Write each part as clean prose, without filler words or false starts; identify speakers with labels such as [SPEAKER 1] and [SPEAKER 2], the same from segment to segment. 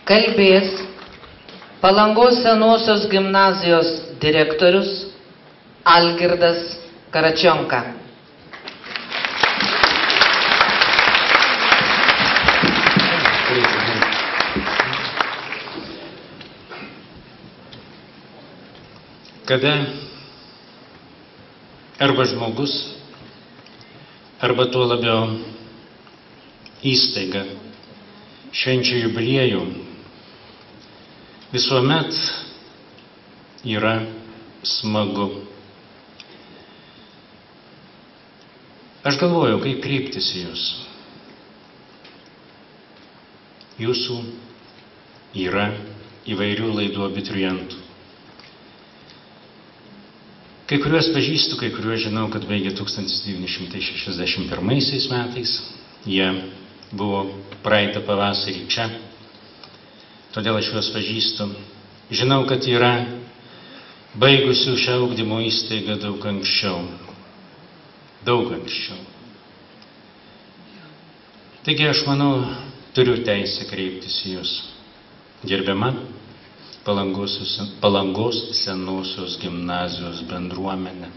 [SPEAKER 1] Kalbės Palangos senosios gimnazijos direktorius Algirdas Karačionka.
[SPEAKER 2] Kada arba žmogus, arba tuo labiau įstaiga švenčia jubiliejų, visuomet yra smagu. Aš galvojau, kaip kreiptis į jūs. Jūsų yra įvairių laidų abiturientų. Kai kuriuos pažįstu, kai kuriuos žinau, kad baigė 1961 metais. Jie buvo praeitą pavasarį čia, todėl aš juos pažįstu. Žinau, kad yra baigusių šią ugdymo įstaigą daug anksčiau. Daug anksčiau. Taigi aš manau, turiu teisę kreiptis į jūs. Gerbiama Palangos senosios gimnazijos bendruomenė.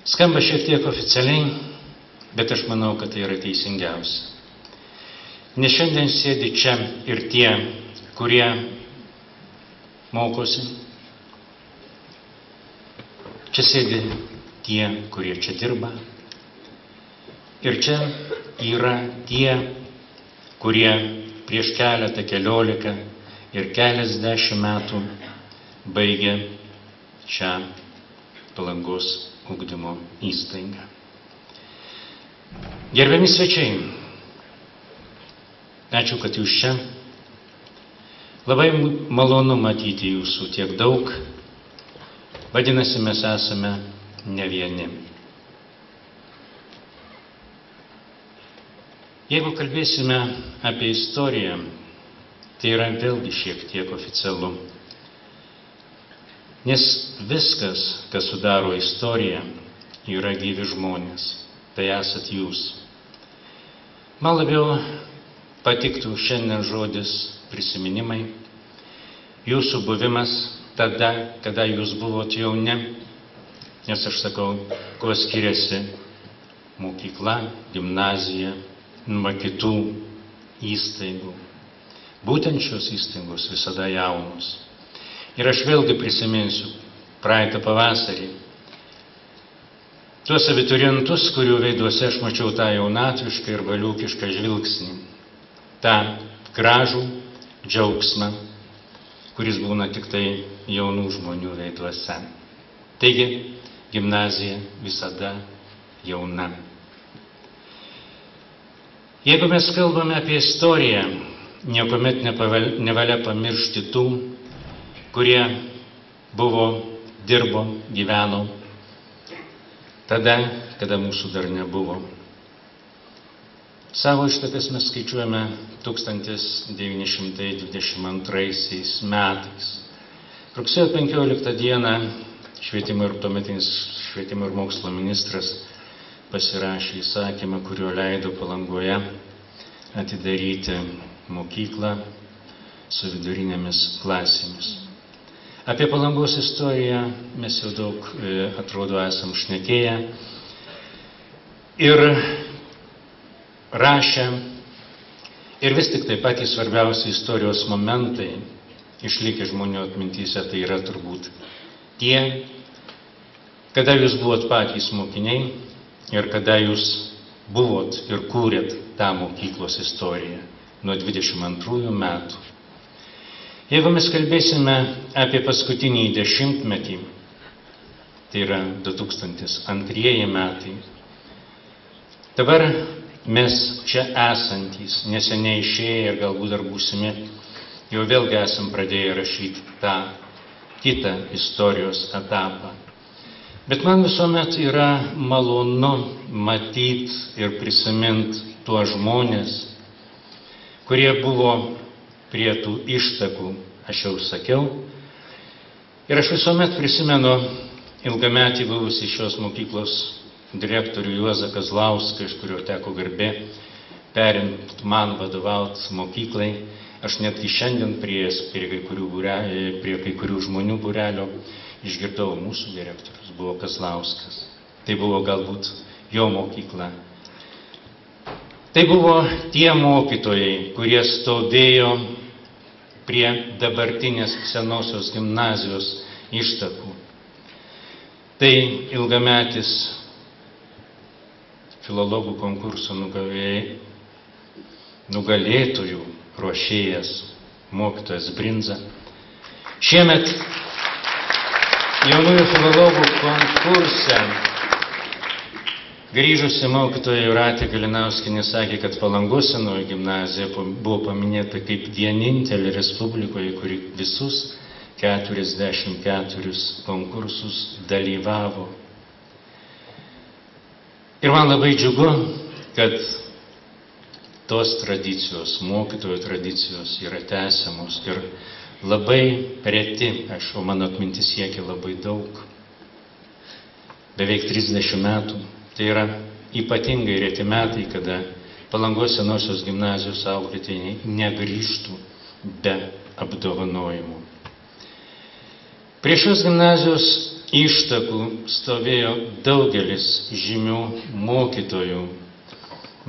[SPEAKER 2] Skamba šiek tiek oficialiai, bet aš manau, kad tai yra teisingiausia. Nes šiandien sėdi čia ir tie, kurie mokosi. Čia sėdi tie, kurie čia dirba. Ir čia yra tie, kurie prieš keletą, keliolika ir keliasdešimt metų baigė šią Palangos ugdymo įstaigą. Gerbiami svečiai, ačiū, kad jūs čia. Labai malonu matyti jūsų tiek daug. Vadinasi, mes esame ne vieni. Jeigu kalbėsime apie istoriją, tai yra vėlgi šiek tiek oficialu. Nes viskas, kas sudaro istoriją, yra gyvi žmonės. Tai esat jūs. Man labiau patiktų šiandien žodis prisiminimai. Jūsų buvimas tada, kada jūs buvote jauni. Nes aš sakau, kuo skiriasi mokykla, gimnazija nuo kitų įstaigų. Būtent šios įstaigos visada jaunos. Ir aš vėlgi prisiminsiu praeitą pavasarį tuos abiturientus, kurių veiduose aš mačiau tą jaunatvišką ir valiūkišką žvilgsnį, tą gražų džiaugsmą, kuris būna tik tai jaunų žmonių veiduose. Taigi, gimnazija visada jauna. Jeigu mes kalbame apie istoriją, niekuomet nevalia pamiršti tų, kurie buvo, dirbo, gyveno tada, kada mūsų dar nebuvo. Savo ištakas mes skaičiuojame 1922 metais. Rugsėjo 15 dieną tuometinis švietimo ir mokslo ministras pasirašė įsakymą, kuriuo leido Palangoje atidaryti mokyklą su vidurinėmis klasėmis. Apie Palangos istoriją mes jau daug, atrodo, esam šnekėję ir rašę. Ir vis tik tai patys svarbiausi istorijos momentai išlikę žmonių atmintyse, tai yra turbūt tie, kada jūs buvot patys mokiniai ir kada jūs buvot ir kūrėt tą mokyklos istoriją nuo 22 metų. Jeigu mes kalbėsime apie paskutinį dešimtmetį, tai yra 2002 metai, dabar mes čia esantys, neseniai išėję ir galbūt dar būsimi, jau vėlgi esam pradėję rašyti tą kitą istorijos etapą. Bet man visuomet yra malonu matyti ir prisiminti tuos žmonės, kurie buvo prie tų ištakų, aš jau sakiau. Ir aš visuomet prisimenu ilgametį buvusį šios mokyklos direktorių Juozą Kazlauską, iš kurio teko garbė perint man vadovaut mokyklai, aš netgi šiandien priėjęs prie kai kurių žmonių būrelio išgirdau mūsų direktorius, buvo Kazlauskas. Tai buvo galbūt jo mokykla. Tai buvo tie mokytojai, kurie stovėjo prie dabartinės senosios gimnazijos ištakų. Tai ilgametis filologų konkurso nugalėtojų ruošėjas, mokytojas Brinza. Šiemet jaunųjų filologų konkurse grįžusi mokytoja Jūratė Kalinauskienė sakė, kad Palangos senoji gimnazija buvo paminėta kaip vienintelė Respublikoje, kuri visus 44 konkursus dalyvavo. Ir man labai džiugu, kad tos tradicijos, mokytojų tradicijos yra tęsiamos ir labai reti, o mano atmintis siekia labai daug, beveik 30 metų. Tai yra ypatingai reti metai, kada Palangos senosios gimnazijos auklėtiniai negrįžtų be apdovanojimų. Prie šios gimnazijos ištakų stovėjo daugelis žymių mokytojų.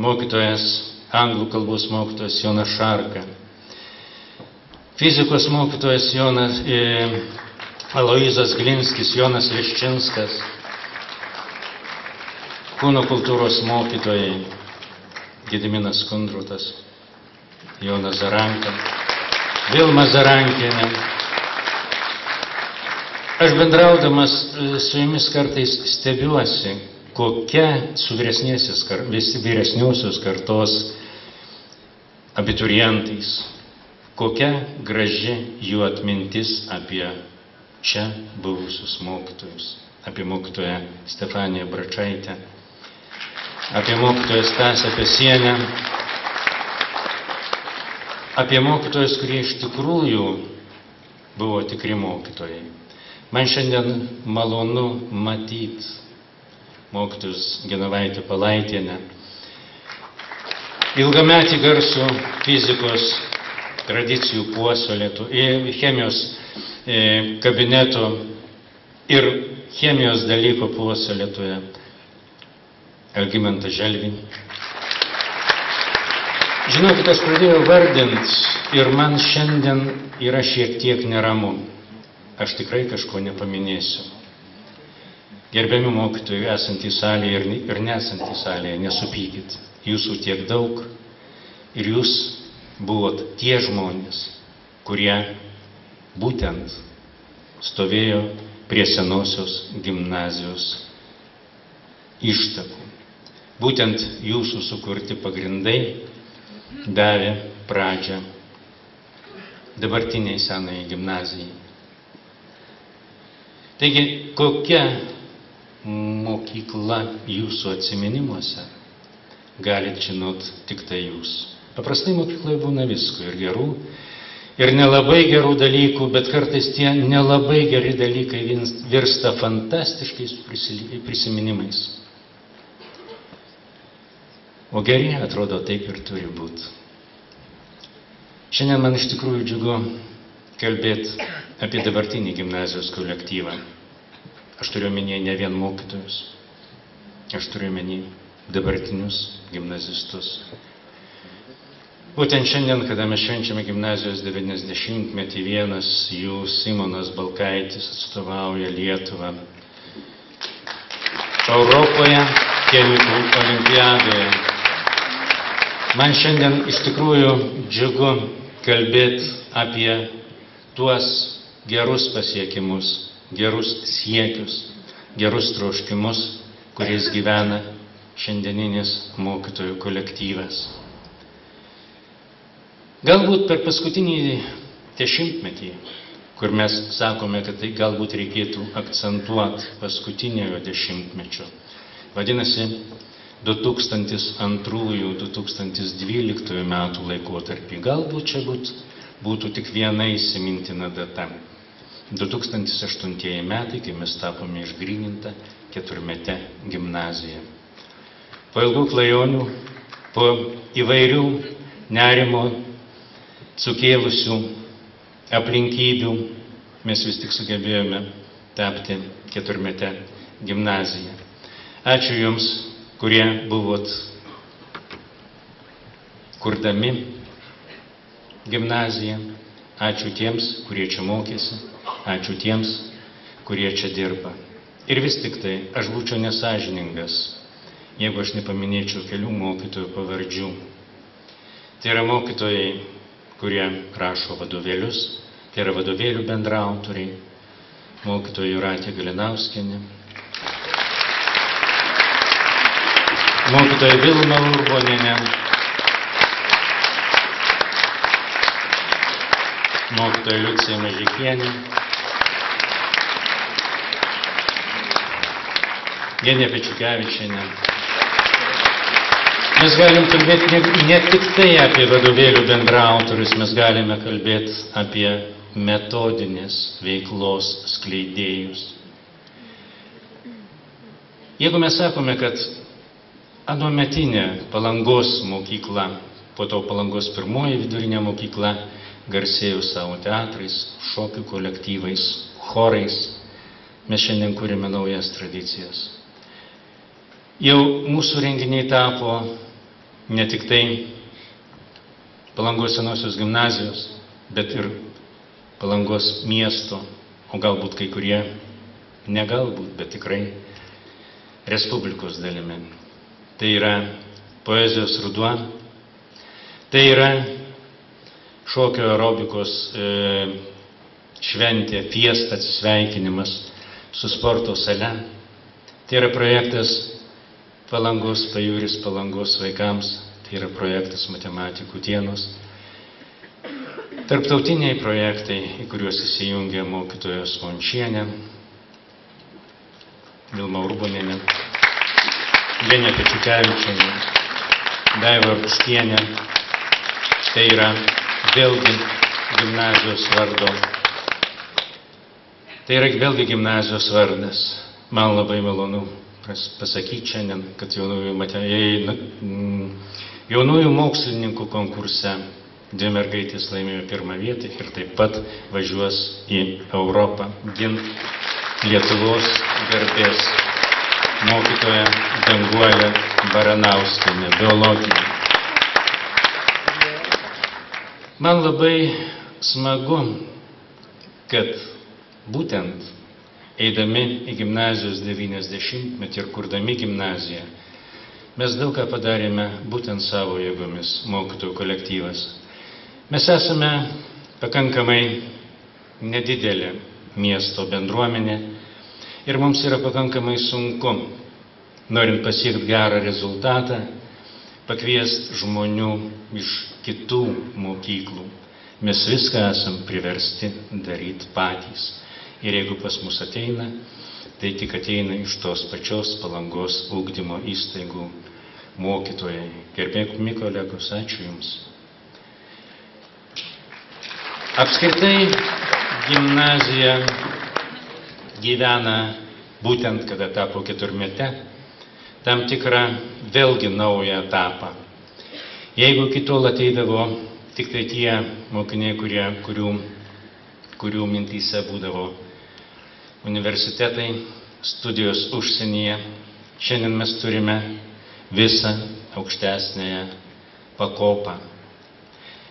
[SPEAKER 2] Mokytojas, anglų kalbos mokytojas Jonas Šarka, fizikos mokytojas Aloyzas Glinskis, Jonas Leščinskas, kūno kultūros mokytojai Gediminas Kundrotas, Jonas Zaranka, Vilma Zarankienė. Aš bendraudamas su jumis kartais stebiuosi, kokia su vyresniosios kartos abiturientais, kokia graži jų atmintis apie čia buvusius mokytojus, apie mokytoją Stefaniją Bračaitę, apie mokytoją Stasę Pesienę, apie mokytojus, kurie iš tikrųjų buvo tikri mokytojai. Man šiandien malonu matyti mokytojus Genovaitę Palaitienę, ilgametį garsų fizikos tradicijų puoselėtų, chemijos kabineto ir chemijos dalyko puoselėtoje Algimantą Želvį. Žinokit, aš pradėjau vardinti ir man šiandien yra šiek tiek neramu. Aš tikrai kažko nepaminėsiu. Gerbiami mokytojai, esantys salėje ir nesantys salėje, nesupykit. Jūsų tiek daug ir jūs buvot tie žmonės, kurie būtent stovėjo prie senosios gimnazijos ištakų. Būtent jūsų sukurti pagrindai davė pradžią dabartiniai senai gimnazijai. Taigi, kokia mokykla jūsų atsiminimuose galit žinot tik tai jūs. Paprastai mokykloje būna visko, ir gerų, ir nelabai gerų dalykų, bet kartais tie nelabai geri dalykai virsta fantastiškais prisiminimais. O geri, atrodo, taip ir turi būti. Šiandien man iš tikrųjų džiugu kalbėti apie dabartinį gimnazijos kolektyvą. Aš turiu omenyje ne vien mokytojus, aš turiu omenyje dabartinius gimnazistus. Būtent šiandien, kada mes švenčiame gimnazijos 90-metį, vienas jų, Simonas Balkaitis, atstovauja Lietuvą Europoje chemikų olimpiadoje. Man šiandien iš tikrųjų džiugu kalbėti apie tuos gerus pasiekimus, gerus siekius, gerus troškimus, kuriais gyvena šiandieninis mokytojų kolektyvas. Galbūt per paskutinį 10-metį, kur mes sakome, kad tai galbūt reikėtų akcentuoti paskutiniojo 10-mečio, vadinasi 2002-2012 metų laikotarpį. Galbūt čia būtų tik viena įsimintina data. 2008 metai, kai mes tapome išgryninta 4-metę gimnaziją. Po ilgų klajonių po įvairių nerimo sukėlusių aplinkybių mes vis tik sugebėjome tapti keturmete gimnaziją. Ačiū Jums, kurie buvot kurdami gimnaziją. Ačiū tiems, kurie čia mokėsi. Ačiū tiems, kurie čia dirba. Ir vis tik tai aš būčiau nesąžiningas, jeigu aš nepaminėčiau kelių mokytojų pavardžių. Tai yra mokytojai, kurie rašo vadovėlius, tai yra vadovėlių bendraautoriai, mokytoja Jūratė Galinauskienė, mokytoja Vilma Urbonienė, mokytoja Liucija Mažeikienė, Genė Pečiukevičienė. Mes galim kalbėti ne tik tai apie vadovėlių bendraautorius, mes galime kalbėti apie metodinės veiklos skleidėjus. Jeigu mes sakome, kad anuometinė Palangos mokykla, po to Palangos pirmoji vidurinė mokykla, garsėjo savo teatrais, šokių kolektyvais, chorais, mes šiandien kūrėme naujas tradicijas. Jau mūsų renginiai tapo ne tik tai Palangos senosios gimnazijos, bet ir Palangos miesto, o galbūt kai kurie, ne galbūt, bet tikrai Respublikos dalimi. Tai yra poezijos ruduo, tai yra šokio aerobikos šventė, fiesta, atsisveikinimas su sporto sale. Tai yra projektas Palangos pajūris Palangos vaikams, tai yra projektas matematikų dienos. Tarptautiniai projektai, į kuriuos įsijungia mokytojos Mončienė, Vilma Urbonienė, Genė Pečiukevičienė, Daiva Rūškienė, tai yra vėlgi gimnazijos vardo. Tai yra vėlgi gimnazijos vardas. Man labai malonu pasakyti šiandien, kad jaunųjų mokslininkų konkurse 2 mergaitės laimėjo 1 vietą ir taip pat važiuos į Europą ginti Lietuvos garbės. Mokytoja Danguolė Baranauskienė, biologija. Man labai smagu, kad būtent eidami į gimnazijos 90-metį ir kurdami gimnaziją, mes daug ką padarėme būtent savo jėgomis, mokytojų kolektyvas. Mes esame pakankamai nedidelė miesto bendruomenė ir mums yra pakankamai sunku, norint pasiekti gerą rezultatą, pakviesti žmonių iš kitų mokyklų. Mes viską esam priversti daryti patys. Ir jeigu pas mus ateina, tai tik ateina iš tos pačios Palangos ugdymo įstaigų mokytojai. Gerbėkumi kolegos, ačiū Jums. Apskritai gimnazija gyvena būtent, kada tapo keturmete, tam tikrą vėlgi naują etapą. Jeigu iki tol ateidavo tik tai tie mokiniai, kurių mintyse būdavo universitetai, studijos užsienyje, šiandien mes turime visą aukštesnąją pakopą.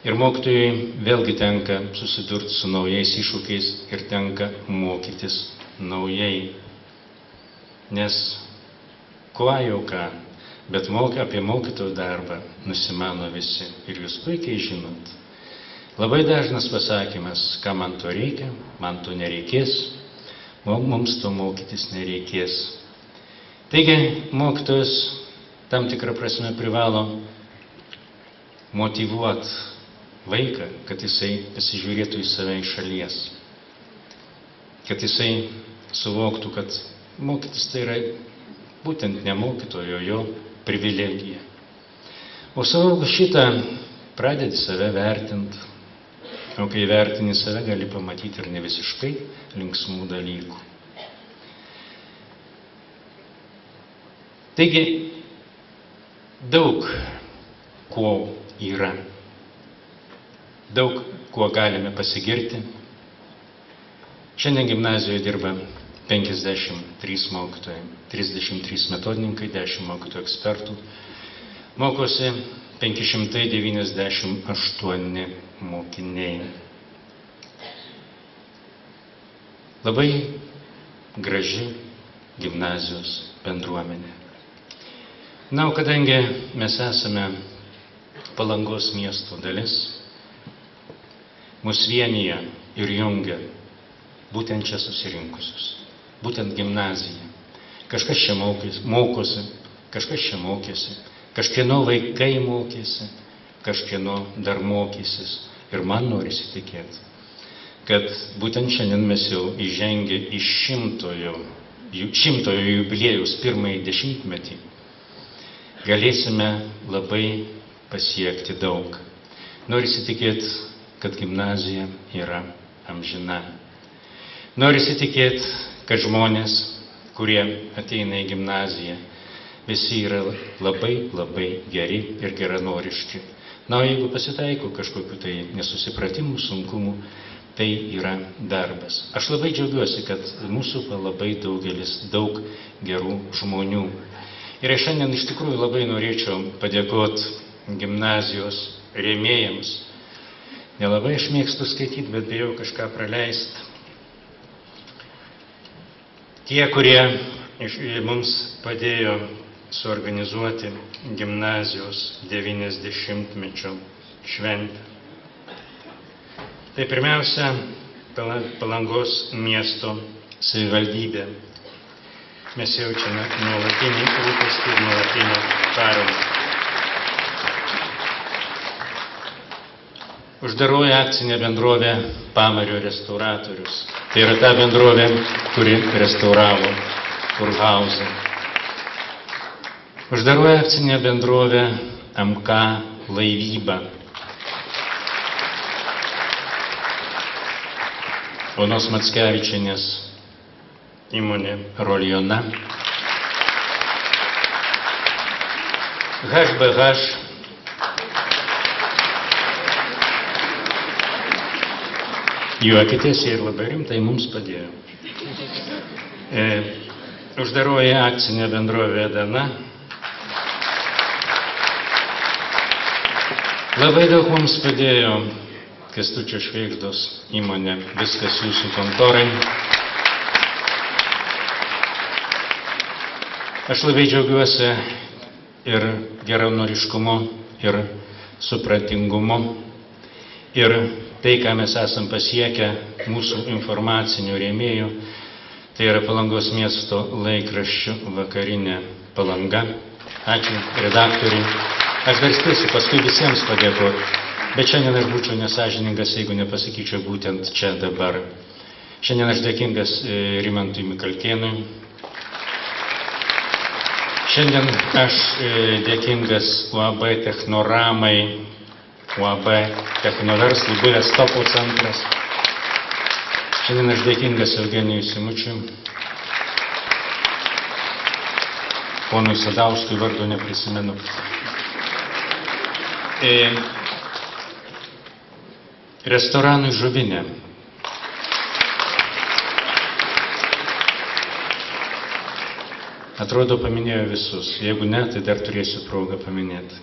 [SPEAKER 2] Ir mokytojai vėlgi tenka susidurti su naujais iššūkiais ir tenka mokytis naujai. Nes kuo jau ką, bet apie mokytojų darbą nusimano visi. Ir jūs puikiai žinot. Labai dažnas pasakymas, ką man to reikia, man to nereikės, mums to mokytis nereikės. Taigi, mokytojas tam tikrą prasme privalo motyvuoti vaiką, kad jisai pasižiūrėtų į save iš šalies. Kad jisai suvoktų, kad mokytis tai yra būtent ne mokytojo, jo privilegija. O savo šitą pradedi save vertinti. O kai vertini save, gali pamatyti ir ne visiškai linksmų dalykų. Taigi, daug ko yra. Daug kuo galime pasigirti. Šiandien gimnazijoje dirba 53 mokytojai, 33 metodininkai, 10 mokytojų ekspertų. Mokosi 598 mokiniai. Labai graži gimnazijos bendruomenė. Na, o kadangi mes esame Palangos miesto dalis, mus vienyje ir jungia būtent čia susirinkusius, būtent gimnazija. Kažkas čia mokosi, kažkas čia mokėsi, kažkieno vaikai mokėsi, kažkieno dar mokysis. Ir man norisi tikėti, kad būtent šiandien mes jau įžengę į šimtojo jubiliejaus pirmąjį dešimtmetį galėsime labai pasiekti daug. Norisi tikėti, kad gimnazija yra amžina. Norisi tikėti, kad žmonės, kurie ateina į gimnaziją, visi yra labai geri ir geranoriški. Na, o jeigu pasitaiko kažkokių tai nesusipratimų, sunkumų, tai yra darbas. Aš labai džiaugiuosi, kad mūsų labai daug gerų žmonių. Ir aš šiandien iš tikrųjų labai norėčiau padėkoti gimnazijos rėmėjams. Nelabai aš mėgstu skaityti, bet bijau kažką praleisti. Tie, kurie mums padėjo suorganizuoti gimnazijos 90-mečio šventę. Tai pirmiausia, Palangos miesto savivaldybė. Mes jaučiame nuolatinį rūpestį ir nuolatinę paramą. Uždaroji akcinė bendrovė Pamario restauratorius. Tai yra ta bendrovė, kuri restauravo Kurhauzą. Uždaroji akcinė bendrovė MK laivyba. Onos Mackevičienės įmonė Roljona. HBH juokitės ir labai rimtai mums padėjo. Uždaroji akcinė bendrovė Dana. Labai daug mums padėjo Kęstučio Švėgždos įmonė Viskas jūsų kontorai. Aš labai džiaugiuosi ir geranoriškumu, ir supratingumu. Ir tai, ką mes esam pasiekę mūsų informacinių rėmėjų, tai yra Palangos miesto laikraščių Vakarinė Palanga. Ačiū redaktoriui. Aš dar spėsiu paskui visiems padėkoti, bet šiandien aš būčiau nesąžiningas, jeigu nepasakyčiau būtent čia dabar. Šiandien aš dėkingas Rimantui Mikalkėnui. Šiandien aš dėkingas UAB Technoramai, UAB Technoverslui, buvęs Topo centras. Šiandien aš dėkingas Eugenijui Simučiui, ponui Sadauskui, vardo neprisimenu. Restoranui Žuvinė. Atrodo, paminėjo visus. Jeigu ne, tai dar turėsiu progą paminėti.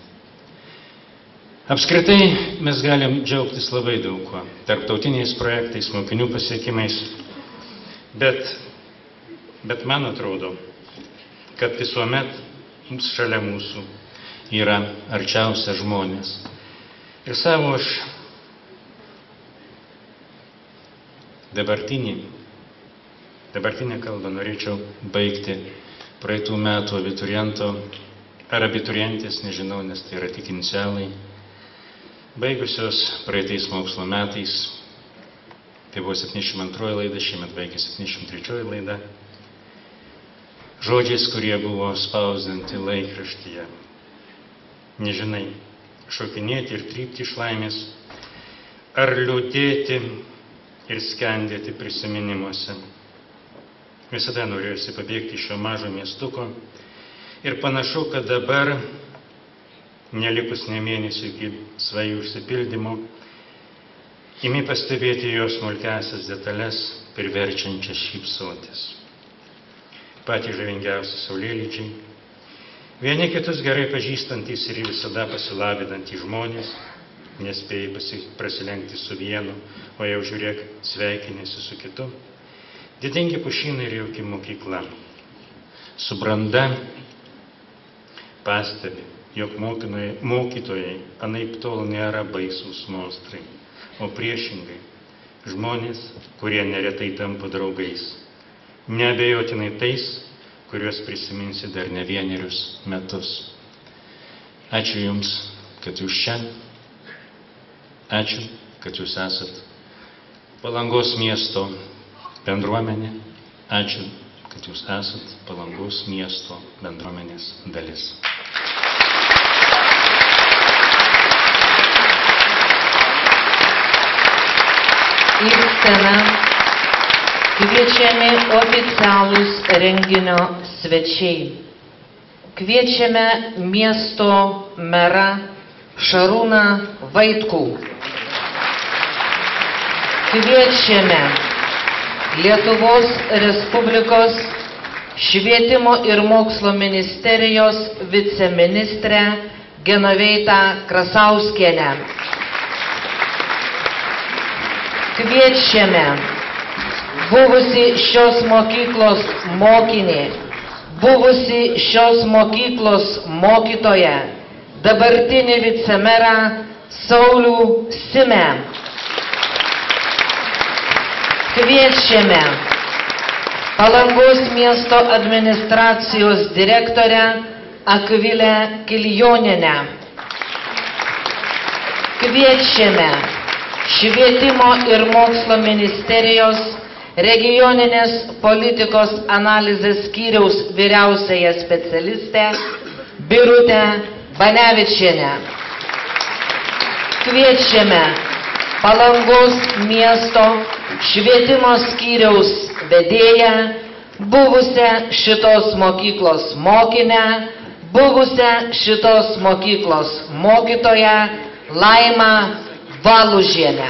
[SPEAKER 2] Apskritai mes galim džiaugtis labai daug kuo. Tarptautiniais projektais, mokinių pasiekimais. Bet man atrodo, kad visuomet šalia mūsų yra arčiausia žmonės. Ir savo aš dabartinę kalbą norėčiau baigti praeitų metų abituriento ar abiturientės, nežinau, nes tai yra tik inicialai, baigusios praeitais mokslo metais, tai buvo 72 laida, šiemet baigė 73 laida, žodžiais, kurie buvo spausdinti laikraštyje. Nežinai, šokinėti ir trypti iš laimės, ar liūdėti ir skendėti prisiminimuose. Visada norėjusi pabėgti iš šio mažo miestuko ir panašu, kad dabar nelikus ne mėnesį iki svajų užsipildymo, imi pastebėti jos smulkiasias detalės, priverčiančias šypsotis. Patys žavingiausi saulėlydžiai, vieni kitus gerai pažįstantys ir visada pasilabinantys žmonės, nespėjai prasilenkti su vienu, o jau žiūrėk, sveikinėsi su kitu. Didingi pušynai ir jauki mokykla. Su branda pastebi, jog mokytojai anaiptol nėra baisūs monstrai, o priešingai žmonės, kurie neretai tampa draugais. Neabejotinai tais, kuriuos prisiminsi dar ne vienerius metus. Ačiū Jums, kad Jūs čia. Ačiū, kad Jūs esat Palangos miesto bendruomenė. Ačiū, kad Jūs esat Palangos miesto bendruomenės dalis.
[SPEAKER 1] Į sceną kviečiami oficialūs renginio svečiai. Kviečiame miesto merą Šarūną Vaitkų. Kviečiame Lietuvos Respublikos Švietimo ir mokslo ministerijos viceministrę Genoveitą Krasauskienę. Kviečiame buvusi šios mokyklos mokinį, buvusi šios mokyklos mokytoją, dabartinį vicemerą Saulių Simę. Kviečiame Palangos miesto administracijos direktorę Akvilę Kiljonienę. Kviečiame Švietimo ir mokslo ministerijos regioninės politikos analizės skyriaus vyriausiąją specialistę Birutę Banevičienę. Kviečiame Palangos miesto švietimo skyriaus vedėją, buvusią šitos mokyklos mokinę, buvusią šitos mokyklos mokytoją Laimą Valužienę.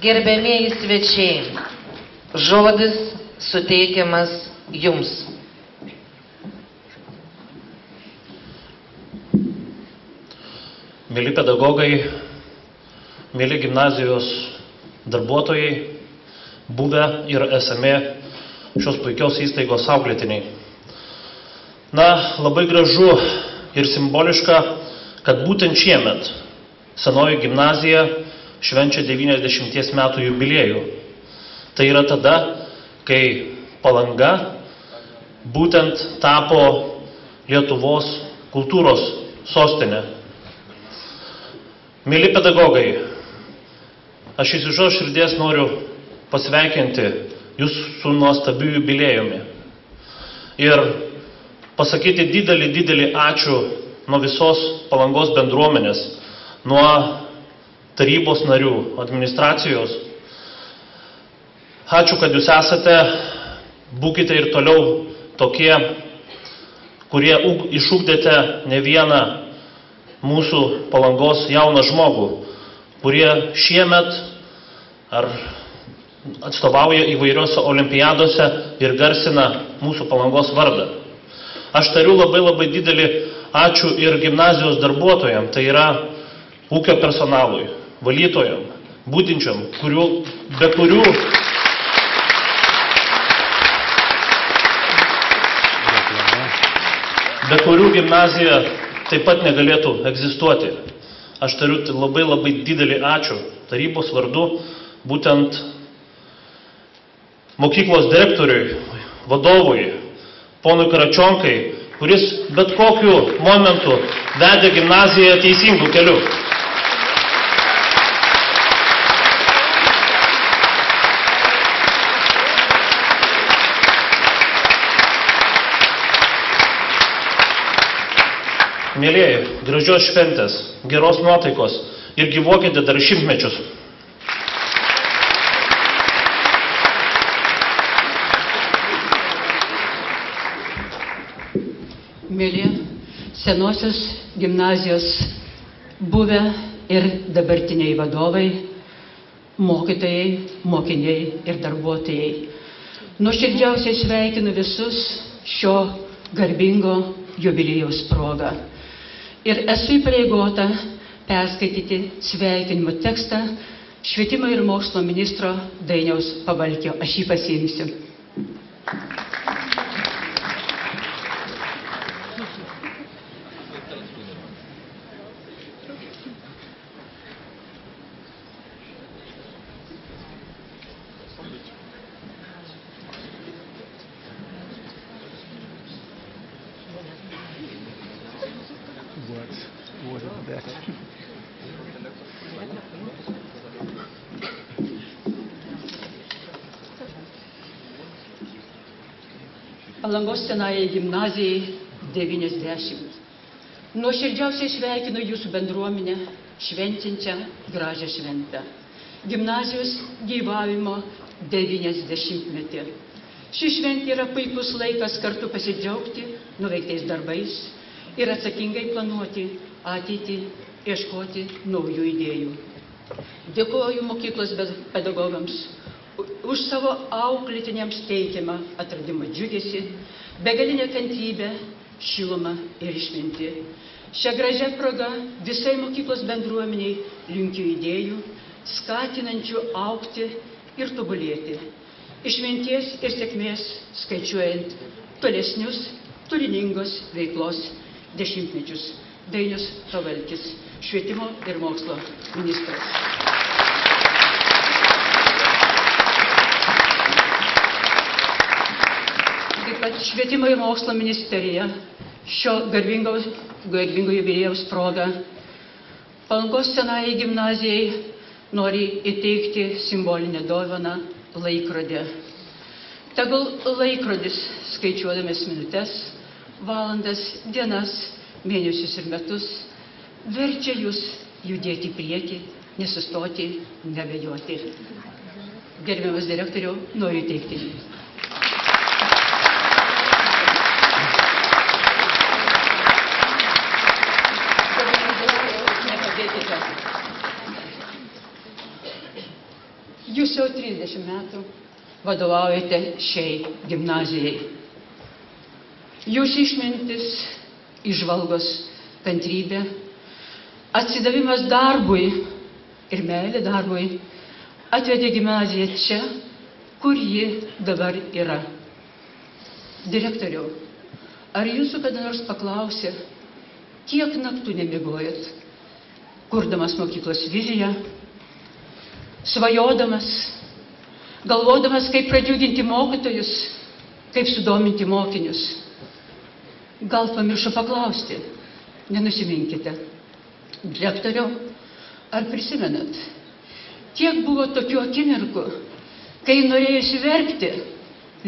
[SPEAKER 1] Gerbiamieji svečiai, žodis suteikiamas Jums.
[SPEAKER 3] Mėly pedagogai, mėly gimnazijos darbuotojai, buvę ir esami šios puikios įstaigos auklėtiniai. Labai gražu ir simboliška, kad būtent šiemet senoji gimnazija švenčia 90 metų jubiliejų. Tai yra tada, kai Palanga būtent tapo Lietuvos kultūros sostinė. Mėly pedagogai, aš iš visos širdies noriu pasveikinti Jūs su nuostabiu jubiliejumi ir pasakyti didelį ačiū nuo visos Palangos bendruomenės, nuo tarybos narių, administracijos. Ačiū, kad Jūs esate, būkite ir toliau tokie, kurie išugdėte ne vieną mūsų Palangos jauną žmogų, kurie šiemet ar atstovauja įvairiose olimpiadose ir garsina mūsų Palangos vardą. Aš tariu labai didelį ačiū ir gimnazijos darbuotojams, tai yra ūkio personalui, valytojam, budinčiam, be kurių gimnazija taip pat negalėtų egzistuoti. Aš tariu labai didelį ačiū tarybos vardu, būtent mokyklos direktoriui, vadovui, ponui Karačionkai, kuris bet kokiu momentu vedė gimnaziją teisingų kelių. Mėlieji, gražios šventės, geros nuotaikos ir gyvuokite dar šimtmečius.
[SPEAKER 4] mėly senosios gimnazijos buvę ir dabartiniai vadovai, mokytojai, mokiniai ir darbuotojai. Nuoširdžiausiai sveikinu visus šio garbingo jubiliejaus proga. Ir esu įpareigota perskaityti sveikinimo tekstą švietimo ir mokslo ministro Dainiaus Pavalkio. Aš jį pasiimsiu. Palangos senajai gimnazijai 90. Nuoširdžiausiai sveikinu jūsų bendruomenę švenčiančią gražią šventę. Gimnazijos gyvavimo 90-metį. Ši šventė yra puikus laikas kartu pasidžiaugti nuveiktais darbais ir atsakingai planuoti ateitį, ieškoti naujų idėjų. Dėkoju mokyklos pedagogams už savo auklėtiniams teikiamą atradimą džiugesį, begalinę kantrybę, šilumą ir išmintį. Šią gražią progą visai mokyklos bendruomeniai linkiu idėjų, skatinančių augti ir tobulėti. Išminties ir sėkmės skaičiuojant tolesnius turiningos veiklos dešimtmečius. Dainius Pavalkis, švietimo ir mokslo ministras. Švietimo ir mokslo ministerija šio garbingo jubiliejaus proga Palangos senajai gimnazijai nori įteikti simbolinę dovaną laikrodį. Tegul laikrodis, skaičiuodamas minutes, valandas, dienas, mėnesius ir metus, verčia jūs judėti į priekį, nesustoti, nebejoti. Gerbiamas direktoriau, noriu įteikti jums. Jūs jau 30 metų vadovaujate šiai gimnazijai. Jūsų išmintis, įžvalgos, kantrybė, atsidavimas darbui ir meilė darbui atvedė gimnaziją čia, kur ji dabar yra. Direktoriau, ar jūsų kada nors paklausė, kiek naktų nemiegojat, kurdamas mokyklos viziją, svajodamas, galvodamas, kaip pradžiuginti mokytojus, kaip sudominti mokinius? Gal pamiršo paklausti? Nenusiminkite. Direktoriau, ar prisimenat? Kiek buvo tokių akimirkų, kai norėjusi verkti,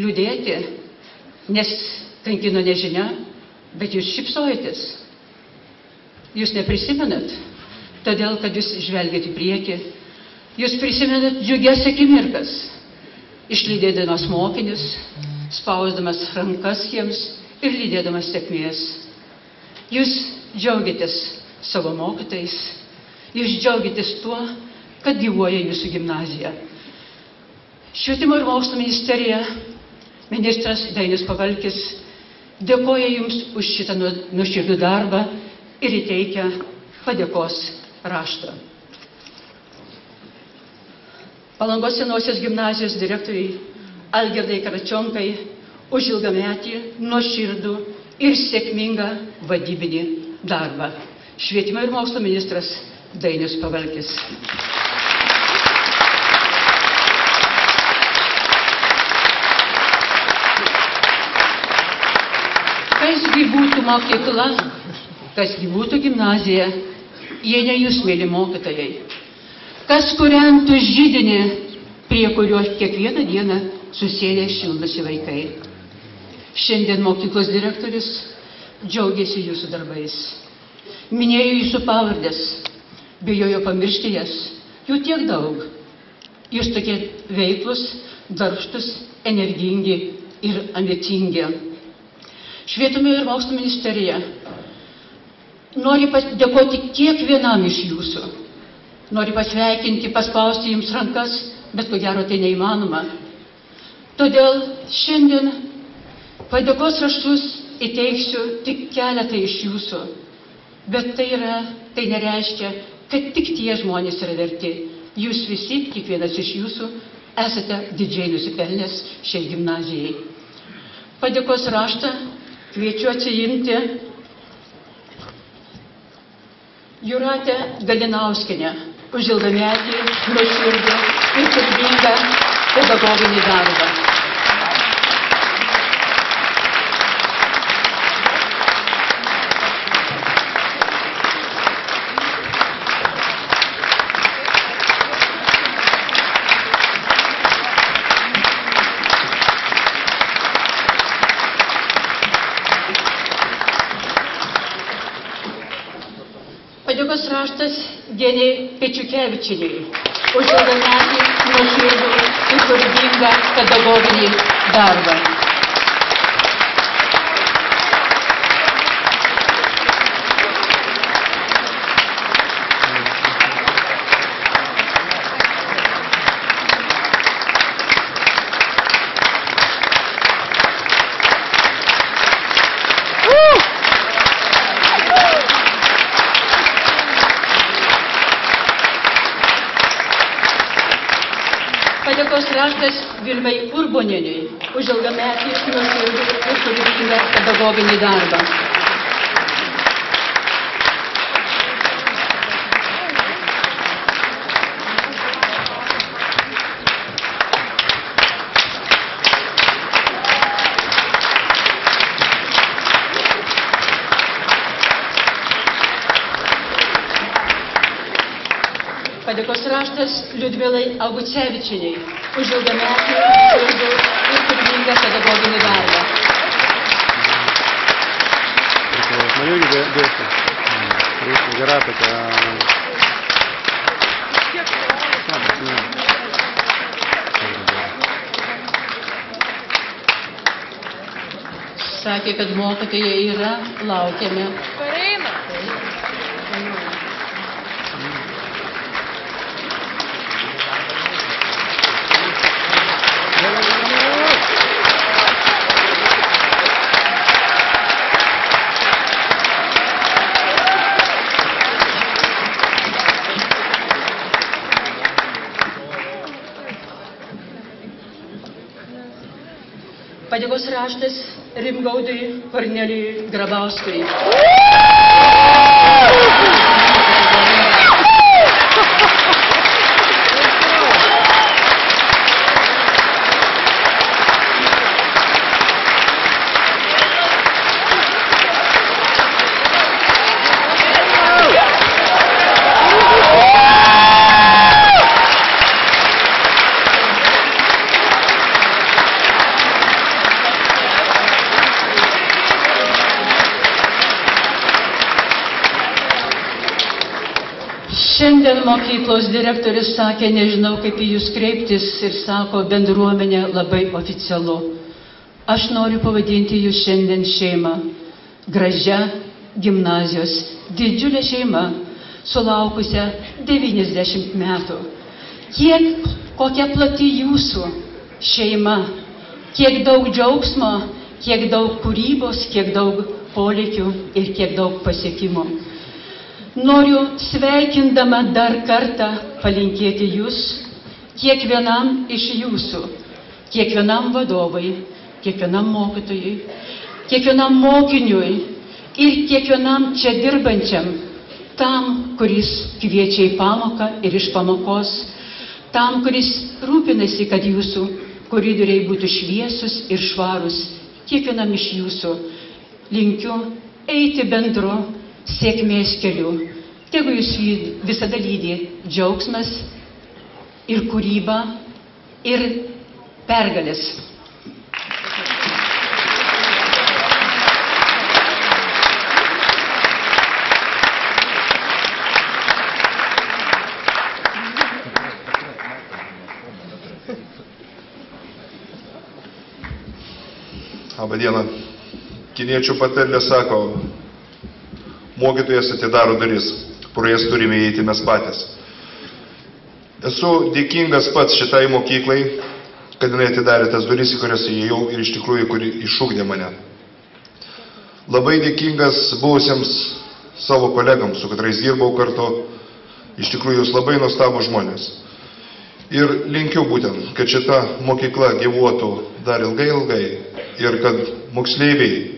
[SPEAKER 4] liūdėti, nes kankino nežinia, bet jūs šypsojatės. Jūs neprisimenat, todėl, kad jūs žvelgiat į priekį. Jūs prisimenat džiugias akimirkas, išlydėdamas mokinius, spausdamas rankas jiems ir lydėdamas sėkmės. Jūs džiaugiatės savo mokytojais, jūs džiaugiatės tuo, kad gyvuoja jūsų gimnazija. Švietimo ir mokslo ministerija, ministras Dainius Pavalkis, dėkoja jums už šitą nuoširdų darbą ir įteikia padėkos raštą. Palangos senosios gimnazijos direktoriai Algirdai Karačionkai už ilgametį, nuoširdų ir sėkmingą vadybinį darbą. Švietimo ir mokslo ministras Dainius Pavalkis. Kasgi būtų mokykla, kasgi būtų gimnazija, jei ne jūs, mėly mokytojai. Kas kūrentų židinį, prie kurio kiekvieną dieną susėdę šildosi vaikai. Šiandien mokyklos direktorius džiaugiasi jūsų darbais. Minėjo jūsų pavardės, bijojo pamiršti jas. Jų tiek daug. Jūs tokie veiklus, darbštus, energingi ir ambicingi. Švietimo ir mokslo ministerija nori padėkoti kiekvienam iš jūsų. Nori pasveikinti, paspausti jums rankas, bet ko gero tai neįmanoma. Todėl šiandien padėkos raštus įteiksiu tik keletą iš jūsų. Bet tai nereiškia, kad tik tie žmonės yra verti. Jūs visi, kiekvienas iš jūsų, esate didžiai nusipelnęs šiai gimnazijai. Padėkos raštą kviečiu atsiimti Jūratę Galinauskienę už ilgametį, nuoširdų ir kūrybingą pedagoginį darbą. Padėkos raštas Genei Pečiukevičienei už ilgametį, nuoširdų ir kūrybingą pedagoginį darbą. Padėkos raštas Vilmai Urbonienei už ilgametį, nuoširdų ir kūrybingą pedagoginį darbą. Padėkos raštas Liudmilai Augucevičienei už ilgametį, nuoširdų ir kūrybingą pedagoginį darbą. Sakė, kad mokytojai yra laukiami. Padėkos raštas Rimgaudui Kornelijui Grabauskui. Šiandien mokyklos direktorius sakė, nežinau kaip į jūs kreiptis, ir sako, bendruomenė labai oficialu. Aš noriu pavadinti jūs šiandien šeimą, gražia gimnazijos, didžiulė šeima, sulaukusią 90 metų. Kokia plati jūsų šeima, kiek daug džiaugsmo, kiek daug kūrybos, kiek daug polėkių ir kiek daug pasiekimų. Noriu sveikindama dar kartą palinkėti jūs, kiekvienam iš jūsų, kiekvienam vadovui, kiekvienam mokytojui, kiekvienam mokiniui ir kiekvienam čia dirbančiam, tam, kuris kviečia į pamoką ir iš pamokos, tam, kuris rūpinasi, kad jūsų koridoriai būtų šviesus ir švarus, kiekvienam iš jūsų linkiu eiti bendru sėkmės keliu. Tegu jūs visada lydi džiaugsmas ir kūryba ir pergalės.
[SPEAKER 5] Labą dieną. Kiniečių patarlė sako, mokytojas atidaro duris, pro jas turime įeiti mes patys. Esu dėkingas pats šitai mokyklai, kad jinai atidarė tas duris, į kurias įėjau ir iš tikrųjų, kuri išugdė mane. Labai dėkingas buvusiems savo kolegams, su kuriais dirbau kartu, iš tikrųjų jūs labai nuostabūs žmonės. Ir linkiu būtent, kad šita mokykla gyvuotų dar ilgai ir kad moksleiviai,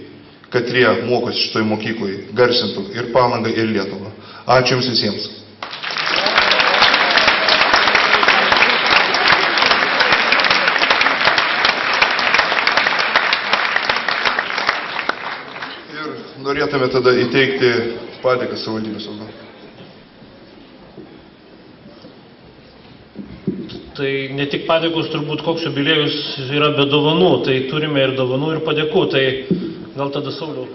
[SPEAKER 5] katrie mokosi šitoj mokyklai, garsintų ir Palangą, ir Lietuvą. Ačiū Jums visiems. Ir norėtume tada įteikti padėką savivaldybės vardu.
[SPEAKER 3] Tai ne tik padėkos, turbūt koks jubiliejus yra be dovanų, tai turime ir dovanų, ir padėkų, tai gal tada Sauliau.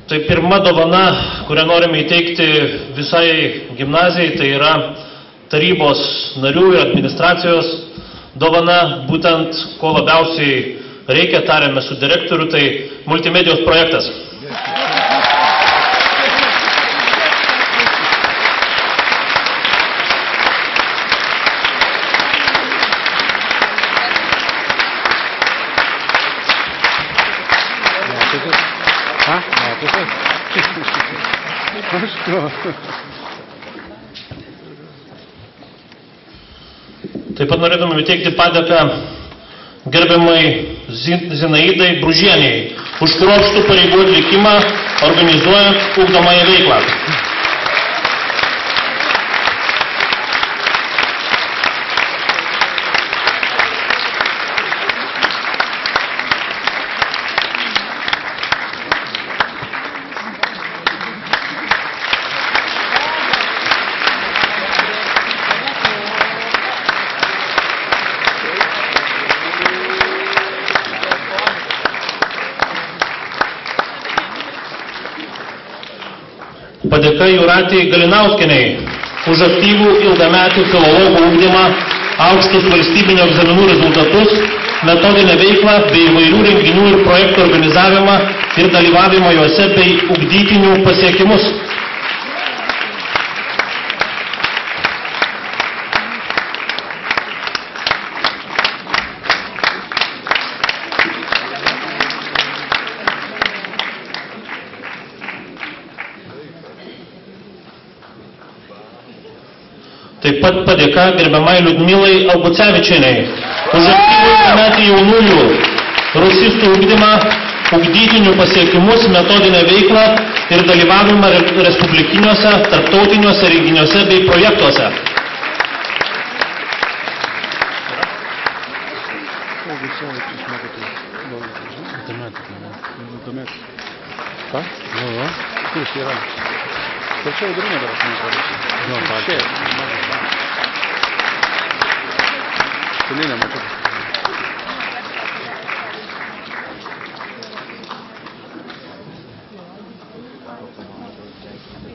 [SPEAKER 3] Tai pirma dovana, kurią norime įteikti visai gimnazijai, tai yra tarybos narių ir administracijos dovana, būtent ko labiausiai reikia, tarėme su direktoriu, tai multimedijos projektas. Taip pat norėtume įteikti padėką gerbiamai Zinaidai Bružieniai už kruopštų pareigų atlikimą organizuojant ugdomąją veiklą. Padėka Jūratei Galinauskienei už aktyvų ilgametį filologų ugdymą, aukštus valstybinio egzaminų rezultatus, metodinę veiklą bei įvairių renginių ir projektų organizavimą ir dalyvavimą juose bei ugdytinių pasiekimus. Taip pat padėka gerbiamai Liudmilai Augucevičienei už aktyvų ilgametį jaunųjų rusistų ugdymą, ugdytinių pasiekimus, metodinę veiklą ir dalyvavimą respublikiniuose, tarptautiniuose renginiuose bei projektuose.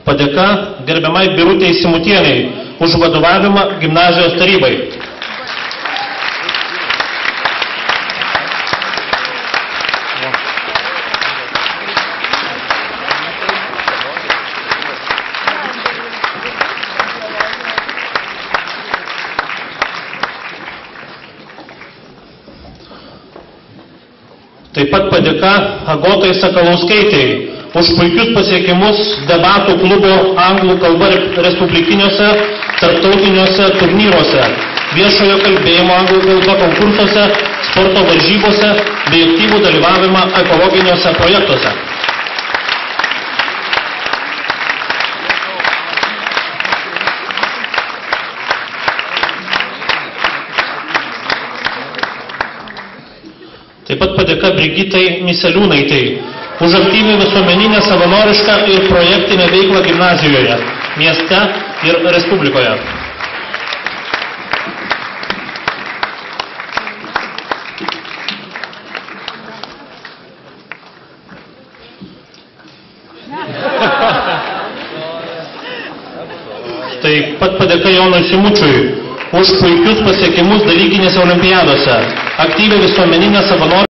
[SPEAKER 3] Padėka gerbiamai Birutei Simutienei už vadovavimą gimnazijos tarybai. Taip pat padėka Agotai Sakalauskaitei už puikius pasiekimus debatų klubo anglų kalba respublikiniuose, tarptautiniuose turnyruose, viešojo kalbėjimo anglų kalba konkursuose, sporto varžybose bei aktyvų dalyvavimą ekologiniuose projektuose. Taip pat padėka Brigitai Miseliūnaitei už aktyviai visuomeninę, savanorišką ir projektinę veiklą gimnazijoje, mieste ir Respublikoje. Taip pat padėka Jonui Simučiui už puikius pasiekimus dalykinėse olimpiadose, aktyvią visuomeninę savanorišką